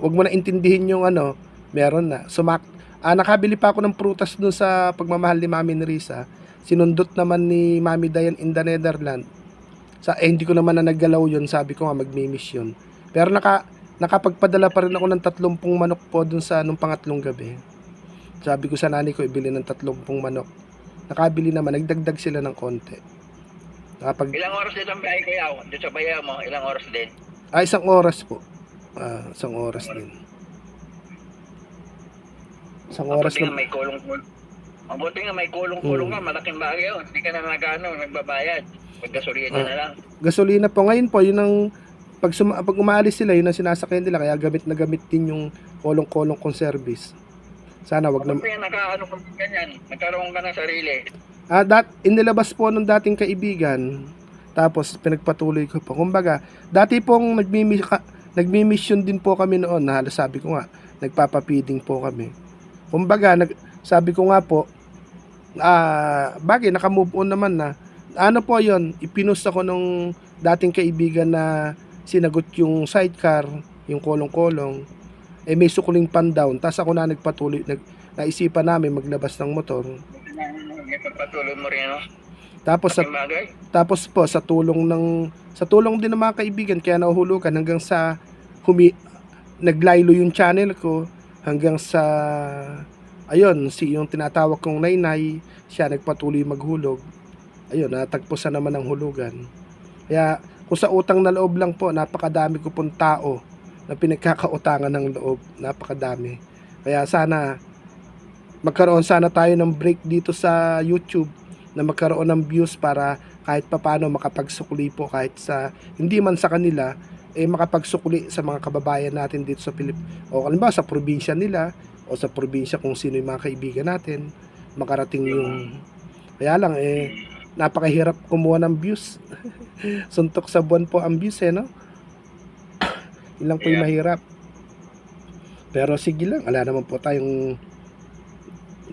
Huwag mo na intindihin yung meron na. Nakabili pa ako ng prutas dun sa pagmamahal ni Mami ni Risa. Sinundot naman ni Mami Dayan in the Netherlands. Hindi ko naman na naggalaw yun. Sabi ko nga magmi-miss yun. Pero nakapagpadala pa rin ako ng 30 manok po dun sa nung pangatlong gabi. Sabi ko sa nanay ko ibili ng 30 manok. Nakabili naman. Nagdagdag sila ng konti. Ilang oras din ang biyahe Kuya? Doon sa bayaw mo, ilang oras din? 1 oras po. 1 oras din. 1 oras lang. Mabuti nga may kulong-kulong ka, malaking bagay yun. Hindi ka na nagbabayad. Pag gasolina na lang. Gasolina po. Ngayon po, yun ang pag umaalis sila, yun ang sinasakyan nila. Kaya gamit na gamit din yung kulong-kulong kong service. Sana wag na. Kaya nagkaroon ka ng sarili. Inilabas po nung dating kaibigan. Tapos pinagpatuloy ko po. Kumbaga, dati pong nagmi-mission din po kami noon. Halos sabi ko nga, nagpapapiding po kami. Kumbaga, sabi ko nga po, bagay, naka-move on naman na. Po yon, ipinost ako nung dating kaibigan na sinagot yung sidecar, yung kolong-kolong. May sukuling pan-down. Tapos ako na nagpatuloy, naisipan namin maglabas ng motor. Nagpatuloy mo rin, Tapos po sa tulong din ng mga kaibigan kaya nahuhulugan hanggang sa naglaylo yung channel ko hanggang sa yung tinatawag kong nainay, siya nagpatuloy maghulog. Natagpusan naman ang hulugan. Kaya kung sa utang na loob lang po, napakadami ko pong tao na pinagkakautangan ng loob, napakadami. Kaya magkaroon tayo ng break dito sa YouTube na magkaroon ng views para kahit papaano makapagsukli po kahit hindi man sa kanila makapagsukli sa mga kababayan natin dito sa Pilipinas o halimbawa sa probinsya nila o sa probinsya kung sino yung mga kaibigan natin makarating yung kaya lang napakahirap kumuha ng views. Suntok sa buwan po ang views no? Ilang po yung mahirap pero sige lang, wala naman po tayong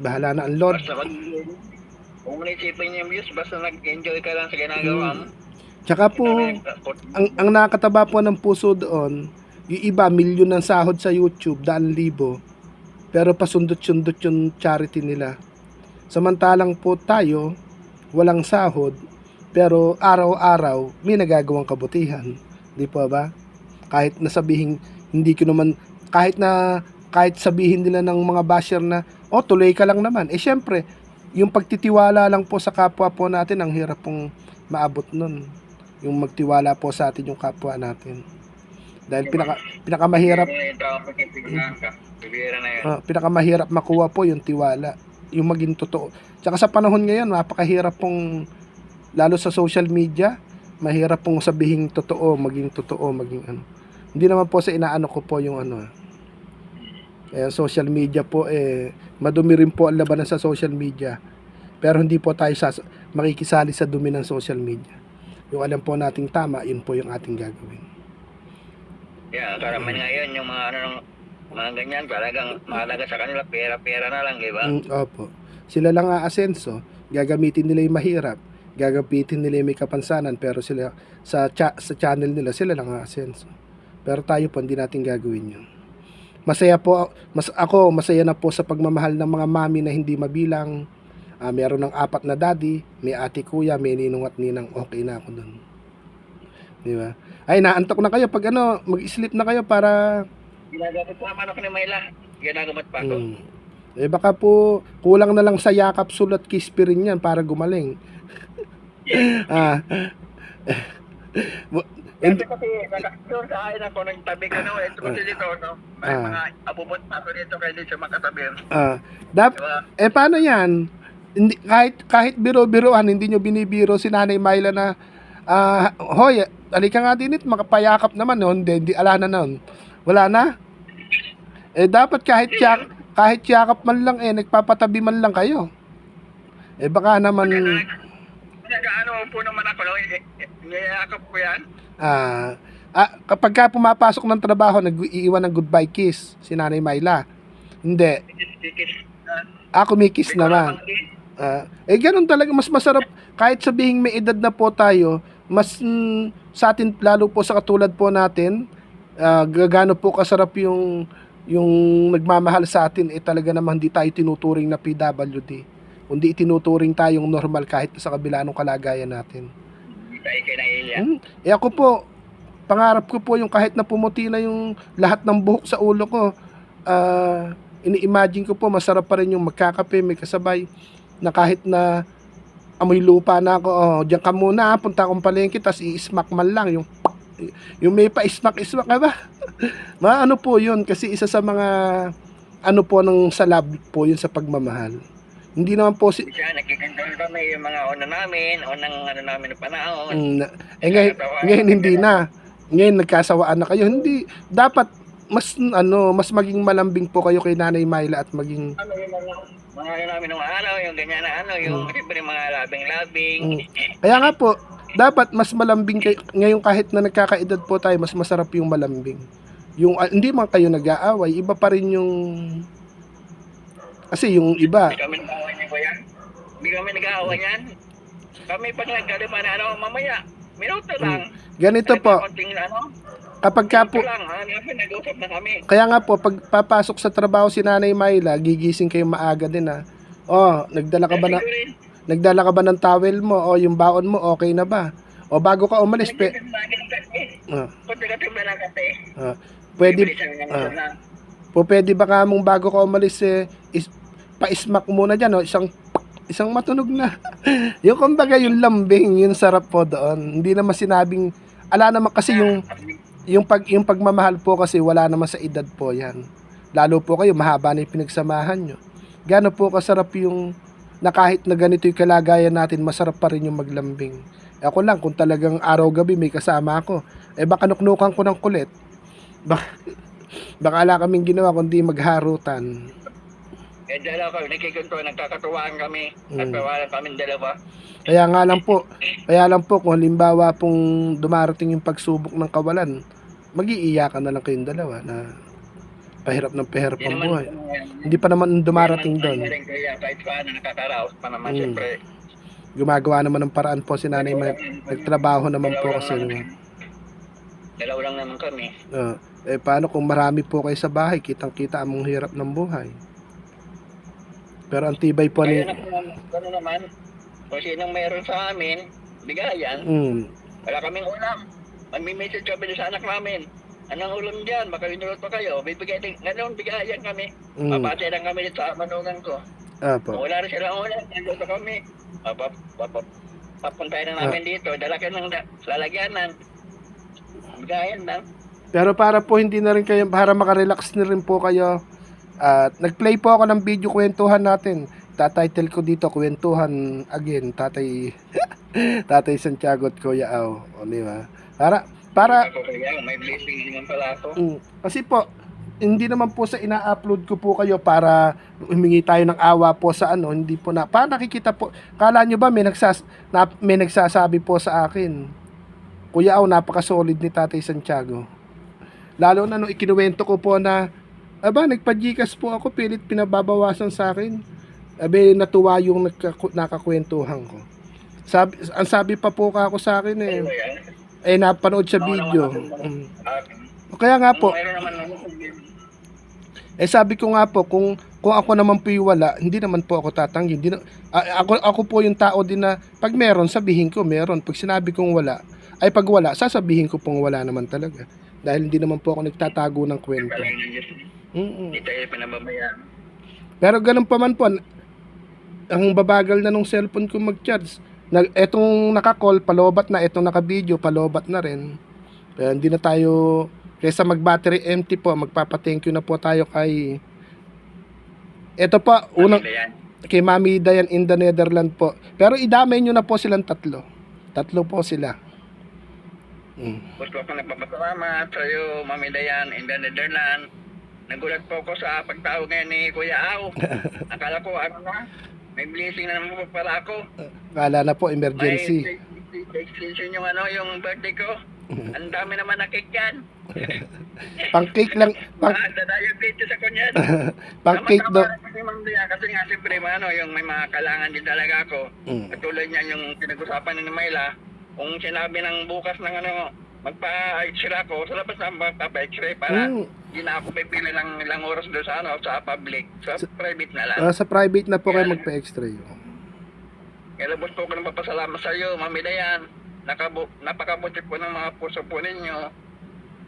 Bahala na ang Lord. Basta kung naisipin yung views, basta nag-enjoy ka lang sa ginagawa mo. Tsaka po, ang nakakataba po ng puso doon, yung iba, milyon ng sahod sa YouTube, 1,000,000, pero pasundot-sundot yung charity nila. Samantalang po tayo, walang sahod, pero araw-araw, may nagagawang kabutihan. Di po ba? Kahit nasabihin, hindi ko naman, kahit sabihin nila ng mga basher na, tuloy ka lang naman. Syempre, yung pagtitiwala lang po sa kapwa po natin, ang hirap pong maabot nun. Yung magtiwala po sa atin yung kapwa natin. Dahil pinakamahirap pinakamahirap makuha po yung tiwala, yung maging totoo. Tsaka sa panahon ngayon, napakahirap pong, lalo sa social media, mahirap pong sabihin totoo, maging ano. Hindi naman po sa inaano ko po yung ano. Social media po, madumi rin po ang labanan sa social media. Pero hindi po tayo makikisali sa dumi ng social media. Yung alam po nating tama, yun po yung ating gagawin. Karamihan ngayon yung mga ganyan, talagang mahalaga sa kanila, pera-pera na lang, di ba? Opo. Sila lang aasenso, gagamitin nila yung mahirap, gagamitin nila yung may kapansanan, pero sila sa channel nila, sila lang aasenso. Pero tayo po, hindi natin gagawin yun. Masaya na po sa pagmamahal ng mga mami na hindi mabilang. Meron ng 4 na daddy, may ate, kuya, may ninong at ninang, okay na ako dun. Di ba? Ay, naantok na kayo pag mag-sleep na kayo para ginagamit pa naman ako ni Mayla. Ginagamit pa ako. Baka po kulang na lang sa yakap, sulat, kispirin yan para gumaling. Kasi doon sa akin ako nagtabi ka ito kasi dito, may mga abubot pa ako dito kaya hindi siya makatabi. Diba? Paano yan? Hindi, kahit biro-biroan, hindi nyo binibiro si Nanay Mayla na hoy, alika nga din makapayakap naman, hindi, ala na nun. Wala na? Dapat kahit yakap man lang, nagpapatabi man lang kayo. Baka naman nag-ano po naman ako, niyakap ko yan. Kapag ka pumapasok ng trabaho, nag-iiwan ng goodbye kiss si Nanay Mayla. Hindi. Kumikiss naman. Ganun talaga, mas masarap. Kahit sabihin may edad na po tayo, mas sa atin, lalo po sa katulad po natin, gagano po kasarap yung nagmamahal sa atin, talaga naman hindi tayo tinuturing na PWD. Kundi itinuturing tayong normal kahit sa kabila ng kalagayan natin. Hindi tayo kinailia. Ako po, pangarap ko po yung kahit na pumuti na yung lahat ng buhok sa ulo ko, ini-imagine ko po masarap pa rin yung magkakape, may kasabay, na kahit na amoy lupa na ako, diyan ka muna, punta akong palengke, tas i-smack man lang, yung may pa-smack ka ba? Ano po yun, kasi isa sa mga, po ng salab po yun sa pagmamahal. Hindi naman po nakikintol kami yung mga unang namin na panahon. Ngayon hindi na. Ngayon nagkasawaan na kayo. Hindi, dapat mas maging malambing po kayo kay Nanay Mayla at maging mga namin ng araw, yung ganyan na yung siyempre mga labing-labing. Kaya nga po, dapat mas malambing kayo. Ngayon kahit na nagkakaedad po tayo, mas masarap yung malambing. Yung hindi man kayo nag-aaway, iba pa rin yung kasi yung iba. Hindi kami nag-aaway yan. Kami pag nagkaliman mamaya, minuto lang. Ganito po. Kapag ka po, nag-usap na kami. Kaya nga po, pag papasok sa trabaho si Nanay Mayla, gigising kayo maaga din nagdala ka ba ng towel mo? Yung baon mo, okay na ba? Bago ka umalis, pwede ba ka mong bago ka umalis, pa-smack muna dyan, isang matunog na. Yung kumbaga yung lambing, yung sarap po doon. Hindi naman sinabing, ala naman kasi yung pagmamahal po kasi wala naman sa edad po yan. Lalo po kayo, mahaba na yung pinagsamahan nyo. Gano'n po kasarap yung na kahit na ganito yung kalagayan natin, masarap pa rin yung maglambing. Ako lang, kung talagang araw-gabi may kasama ako, baka nuknukan ko ng kulit. Baka ala kaming ginawa kundi magharutan. Dalawa kami, nagkakatuwaan kami. Nagkawalan kami dalawa. Kaya lang po, kung halimbawa pong dumarating yung pagsubok ng kawalan, mag-iiyakan na lang kayong dalawa na Pahirap ng pahirap Hindi ang naman, buhay. Hindi pa naman dumarating hindi doon. naman rin kaya kahit paano nakakaraos pa naman, Mm. siyempre. Gumagawa naman ng paraan po si nanay. Nagtrabaho naman po kasi. Dalaw lang naman kami. Paano kung marami po kayo sa bahay, kitang-kita ang hirap ng buhay. Pero ang tibay po Kaya ni... gano'n naman, kung sinong mayroon sa amin, bigayan, wala kaming ulam. Magmi-message kami sa anak namin. Anong ulam dyan? Baka inulot pa kayo. Bibigay din. Ngayon, bigayan kami. Papatay lang kami dito sa manungan ko. Kung wala rin silang ulam, nandito kami. Papuntahin na namin dito. Dala ka ng lalagyanan. Bigayan lang. Pero para po hindi na rin kayo, para makarelax na rin po kayo, at nag-play po ako ng video kwentuhan natin. Tatitle ko dito, kwentuhan again, Tatay Santiago at Kuya Au. O, di ba? Para Ako kaya, may blessing naman pala ako. Kasi po, hindi naman po sa ina-upload ko po kayo para humingi tayo ng awa po sa ano, hindi po na. Para nakikita po, kala nyo ba may nagsasabi po sa akin, Kuya Au, napaka-solid ni Tatay Santiago. Lalo na nung ikinuwento ko po na, nagpa-Gcash po ako, pilit pinababawasan sa akin. Natuwa yung nakakwentuhan ko. Ang sabi pa po ako sa akin napanood sa video. Kaya nga po, sabi ko nga po, kung ako naman po yung wala, hindi naman po ako tatanggi. Ako po yung tao din na, pag meron, sabihin ko meron. Pag sinabi kong wala, pag wala, sasabihin ko pong wala naman talaga. Dahil hindi naman po ako nagtatago ng kwento. Hindi tayo pinababayaan. Pero ganun pa man po, ang babagal na nung cellphone ko mag-charge. Etong naka-call, palobat na. Etong naka-video, palobat na rin. Kaya hindi na tayo, kaysa mag-battery empty po, magpapa-thank you na po tayo kay, eto po, kay Mami Dayan in the Netherlands po. Pero idamay nyo na po silang tatlo. Tatlo po sila. Gusto ko nagpapasalamat sa iyo, Mami Dayan, in the Netherlands. Nagulat po ako sa pagtawag ngayon ni Kuya Au. Akala ko, may blessing na naman po pala ako. Akala na po, emergency. May extension yung yung birthday ko. Ang dami naman na cake yan. Pang-cake lang. Dadiabetes ako niyan. Pang-cake do. Kasi nga siyempre, yung may mga kailangan din talaga ako. Katulad niya yung pinag-usapan ni Mayla. Kung sinabi ng bukas ng magpa-x-ray ako, sa labas na magpa-x-ray para hindi na ako pipili lang ilang oras doon sa public. Sa private na lang. Sa private na po kayo magpa-x-ray. Kaya labos po ko ng papasalamat sa iyo, Mami Dayan. Napakabuti po ng mga puso po ninyo.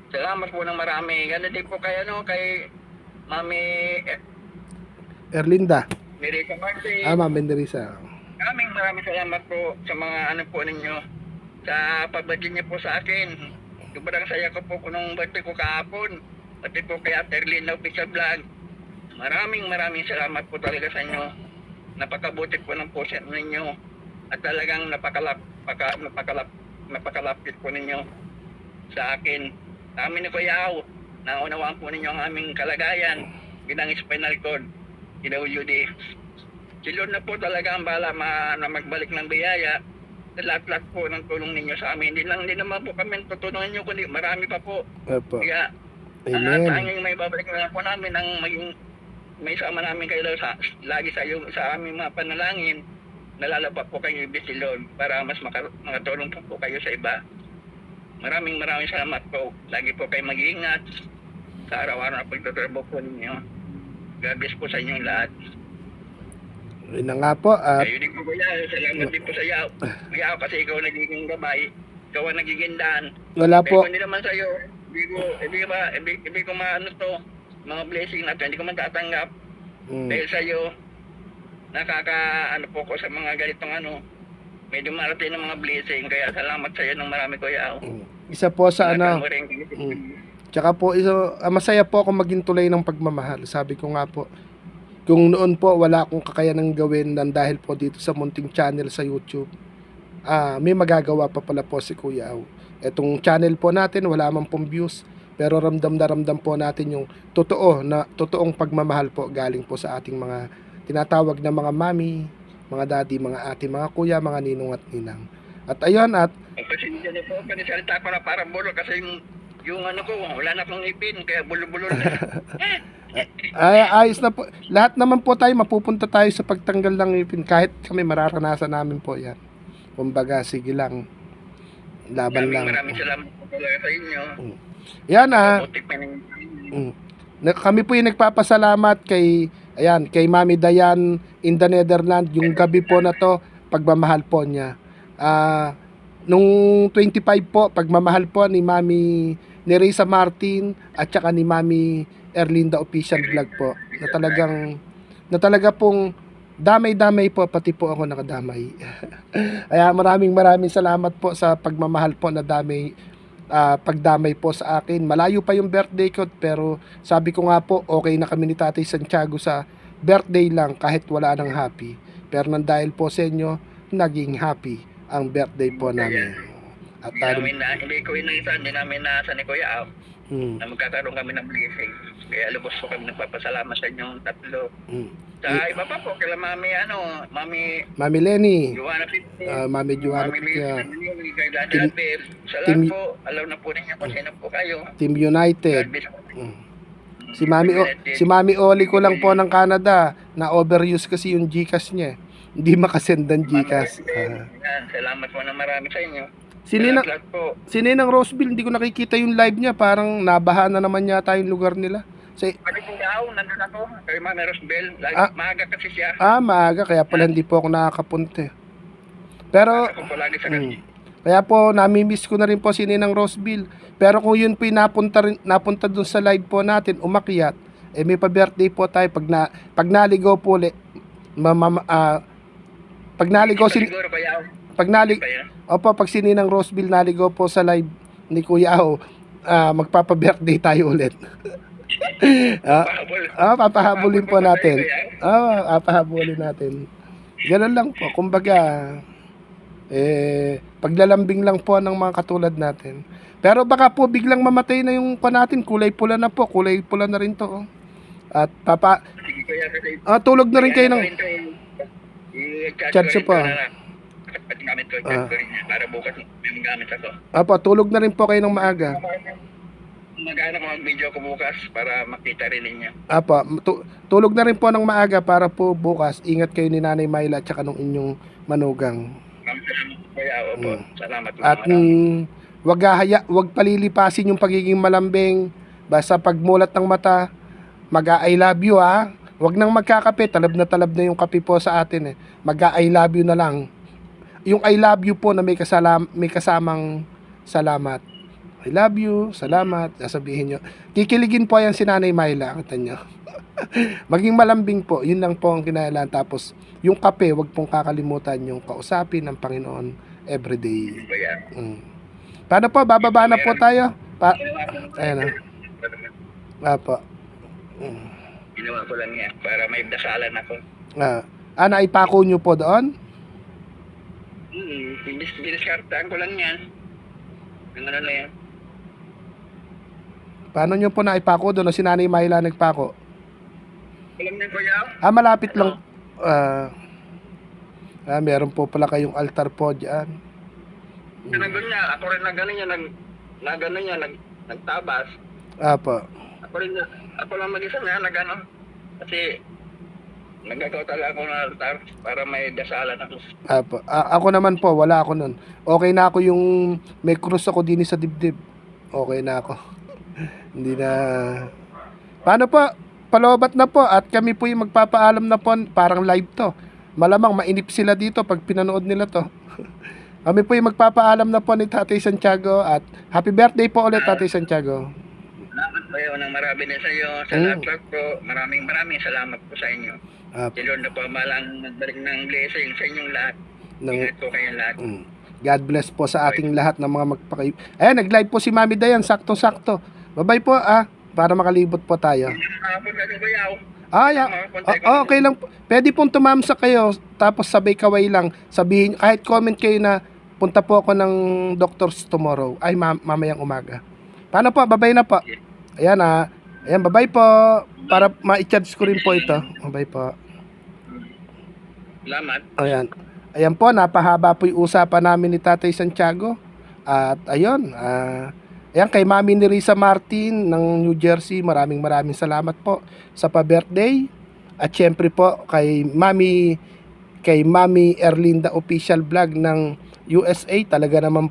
Salamat po ng marami. Gano'n din po kay Mami Erlinda. Nerissa Martin. Mami Nerissa. Maraming salamat po sa mga po ninyo. Sa pagbati niyo po sa akin. Sobrang saya ko po nung birthday ko kahapon. Pati po kay Ate Erlinda Official Vlog. Maraming salamat po talaga sa inyo. Napakabuti po ng puso ninyo. At talagang napakalapit po ninyo sa akin. Sa amin ni Kuya Au, naunawaan po ninyo ang aming kalagayan bilang spinal cord, PWD. Si Lord na po talaga ang bala na magbalik ng biyaya. Lahat-lahat po ng tulong ninyo sa amin. Hindi naman po kami tutulungan nyo, kundi marami pa po. Kaya, tanging may babalik na po namin ang may sama namin kayo lagi sa aming mga panalangin. Nalalaba po kayo ibig si Lord para mas makatulong po kayo sa iba. Maraming salamat po. Lagi po kayo mag-iingat sa araw-araw na pagtatrabaho po ninyo. God bless po sa inyong lahat. Yun na nga po. Kayo din po kuya. Salamat din po sa iyo. Kuya, kasi ikaw nagiging gabay. Ikaw ang nagiging daan. Wala po. Pero hindi naman sa iyo. Hindi ko maano to. Mga blessing natin. Hindi ko man tatanggap. Dahil sa iyo, po ko sa mga ganitong may dumarating ng mga blessing. Kaya salamat sa iyo ng marami kuya. Isa po sa Tsaka po, masaya po ako maging tulay ng pagmamahal. Sabi ko nga po, kung noon po wala akong kakayanang gawin dahil po dito sa munting channel sa YouTube, may magagawa pa pala po si Kuya Au. Etong channel po natin, wala man pong views, pero ramdam na ramdam po natin yung totoong pagmamahal po galing po sa ating mga tinatawag na mga mami, mga daddy, mga ate, mga kuya, mga ninong at ninang. At ayun, Pasensya na po, panisalita ko na parang bulo kasi yung Yung ano ko, wala na akong ipin, kaya bulol-bulol na. Ay, ayos na po. Lahat naman po tayo, mapupunta tayo sa pagtanggal ng ngipin. Kahit kami, mararanasan namin po yan. Kumbaga, sige lang. Laban lang. Maraming salamat po talaga sa inyo. Yan Butik pa ng... Kami po yung nagpapasalamat kay Mami Dayan in the Netherlands. Yung gabi po na to, pagmamahal po niya. Nung 25 po, pagmamahal po ni Mami Nerissa Martin at saka ni Mami Erlinda Official Vlog po. Na talaga pong damay-damay po, pati po ako nakadamay. Kaya maraming salamat po sa pagmamahal po na pagdamay po sa akin. Malayo pa yung birthday ko, pero sabi ko nga po, okay na kami ni Tatay Santiago sa birthday lang kahit wala nang happy. Pero nang dahil po sa inyo, naging happy ang birthday po namin. At hindi ko inaisan, hindi namin nasa ni Kuya Al na magkakaroon kami ng blessing. Kaya lubos po kami nagpapasalamat sa inyong tatlo. Sa iba pa po, kila Mami Lenny, Joanna Pitti, Mami Joanna Pitti, kay Daniel Abel. Salamat po, alam na po ninyo kung sino po kayo. Team United. Si Mami Oli ko lang po ng Canada, na overuse kasi yung GCash niya. Hindi makasend ng GCash. Salamat po na marami sa inyo. Sininang Roseville, hindi ko nakikita yung live niya. Parang nabaha na naman yata yung lugar nila. Pati po daw, nandun ako kay Mami Roseville. Maaga kasi siya. Maaga, kaya pala hindi po ako nakakapunta. Pero, kaya po, namimiss ko na rin po si Ninang Roseville. Pero kung yun po yung napunta dun sa live po natin, umakyat, may pa-birthday po tayo. Pag naligaw po ulit, pag si Ninang Roseville naligaw po sa live ni Kuya Ao, magpapa-birthday tayo ulit. Papahabulin po natin. Papahabulin natin. Ganun lang po. Kumbaga, paglalambing lang po ng mga katulad natin. Pero baka po biglang mamatay na yung pa natin. Kulay pula na po. Kulay pula na rin to. At tulog na rin kayo ng chat po. Para bukas may gamit ako. Tulog na rin po kayo ng maaga. Mag-ano ko mag-video ko bukas para makita rin ninyo. Tulog na rin po ng maaga para po bukas ingat kayo ni Nanay Myla at saka nung inyong manugang. Salamat po. At wag palilipasin yung pagiging malambing. Basta pagmulat ng mata, mag-I love you Wag nang magkakape, talab na yung kape po sa atin Mag-I love you na lang. Yung I love you po na may kasamang salamat. I love you, salamat, sasabihin nyo. Kikiligin po yan si Nanay Myla, kata nyo. Maging malambing po, yun lang po ang kinailangan. Tapos, yung kape, wag pong kakalimutan yung kausapin ng Panginoon everyday. Paano po, bababa na po tayo? Ayan Ginawa ko lang yan para may dasalan ako. Naipako nyo po doon? Biniskartaan ko lang yan. Ang ano na yan. Paano nyo po naipako doon? Si Nanay Myla nagpako? Alam niyo Kuya? Malapit lang. Meron po pala kayong altar po dyan. Nagano niya, ako rin nagano niya, nagtabas. Ako lang mag-isa niya, nagano. Kasi, nagagawa talaga ako ng altar para may dasalan ako. Ako naman po, wala ako nun. Okay na ako yung may krus ako din sa dibdib. Okay na ako. Hindi na. Paano po? Palobat na po at kami po yung magpapaalam na po. Parang live to. Malamang mainip sila dito pag pinanood nila to. Kami po yung magpapaalam na po ni Tatay Santiago at happy birthday po ulit Tatay Santiago. Salamat po yun. Marami din sa iyo. Sa lahat po. Maraming salamat po sa inyo. Si Lord na po malang nagbalik ng blessing sa inyong lahat. Ingat po kayong lahat. God bless po sa ating lahat ng mga magpakay. Nag-live po si Mami Dayan, sakto-sakto. Bye-bye po para makalibot po tayo. Okay lang po. Pwede pong tumamsa kayo tapos sabay kaway lang. Sabihin, kahit comment kayo na punta po ako ng doctors tomorrow. Mamayang umaga. Paano po? Bye-bye na po. Ayan, bye-bye po. Para ma-charge ko rin po ito. Bye po. Salamat. Ayan po, napahaba po yung usapan namin ni Tatay Santiago. At ayun, Ayan, kay Mami ni Risa Martin ng New Jersey, maraming salamat po sa pa-birthday. At syempre po kay Mami Erlinda Official Vlog ng USA, talaga naman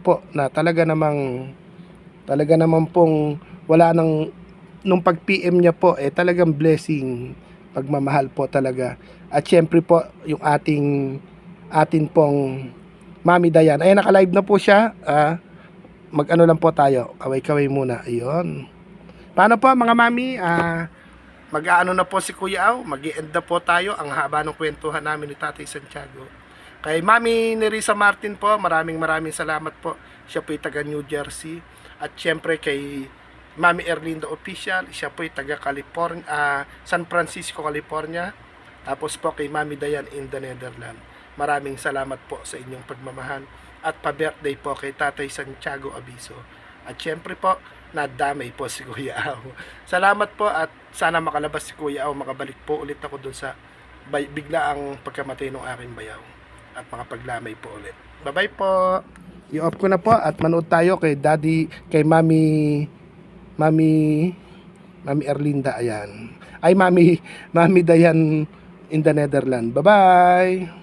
pong wala nung pag PM niya po talagang blessing, pagmamahal po talaga. At syempre po yung atin pong Mami Dayan. Ayan, naka-live na po siya. Mag-ano lang po tayo, kaway-kaway muna. Ayun. Paano po mga mami? Mag-aano na po si Kuya Au, mag-i-end na po tayo. Ang haba ng kwentuhan namin ni Tatay Santiago. Kay Mami ni Risa Martin po, maraming salamat po. Siya po taga New Jersey. At syempre kay Mami Erlinda Official, siya po taga California, San Francisco, California. Tapos po kay Mami Dayan in the Netherlands. Maraming salamat po sa inyong pagmamahal. At pa-birthday po kay Tatay Santiago Abiso. At syempre po, nadamay po si Kuya Au. Salamat po at sana makalabas si Kuya Au. Makabalik po ulit ako dun sa bigla ang pagkamatay ng aking bayaw. At makapaglamay po ulit. Bye-bye po. I-off ko na po at manood tayo kay Mami Erlinda. Ayan. Ay, Mami Dayan in the Netherlands. Bye-bye.